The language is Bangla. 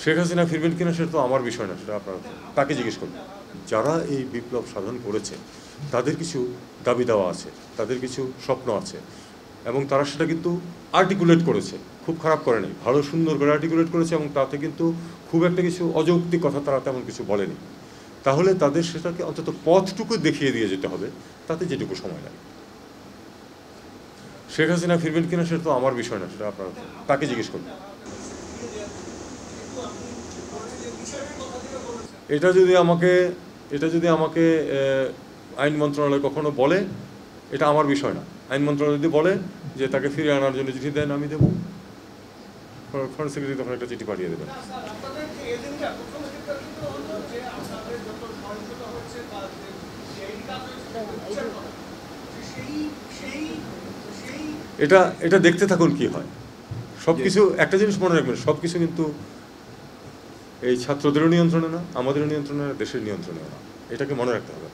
শেখ হাসিনা ফিরবেন কিনা সেটা তো আমার বিষয় না, সেটা আপনারা তাকে জিজ্ঞেস করুন। যারা এই বিপ্লব সাধন করেছে তাদের কিছু দাবি দেওয়া আছে, তাদের কিছু স্বপ্ন আছে, এবং তারা সেটা কিন্তু আর্টিকুলেট করেছে, খুব খারাপ করেনি, ভালো সুন্দর করে আর্টিকুলেট করেছে, এবং তাতে কিন্তু খুব একটা কিছু অযৌক্তিক কথা তারা তেমন কিছু বলেনি। তাহলে তাদের সেটাকে অন্তত পথটুকু দেখিয়ে দিয়ে যেতে হবে, তাতে যেটুকু সময় লাগে। শেখ হাসিনা ফিরবেন কিনা সেটা তো আমার বিষয় না, সেটা আপনারা তাকে জিজ্ঞেস করুন। এটা যদি আমাকে আইন মন্ত্রণালয় কখনো বলে, এটা আমার বিষয় না। আইন মন্ত্রণালয় যদি বলে যে তাকে ফিরিয়ে আনার জন্য চিঠি দেন, আমি দেবো। ফরেন সেক্রেটারি তখন একটা চিঠি পাঠিয়ে দেবেন। এটা দেখতে থাকুন কি হয়। সব কিছু, একটা জিনিস মনে রাখবেন, সব কিছু কিন্তু এই ছাত্রদেরও নিয়ন্ত্রণে না, আমাদেরও নিয়ন্ত্রণে না, দেশের নিয়ন্ত্রণেও না। এটাকে মনে রাখতে হবে।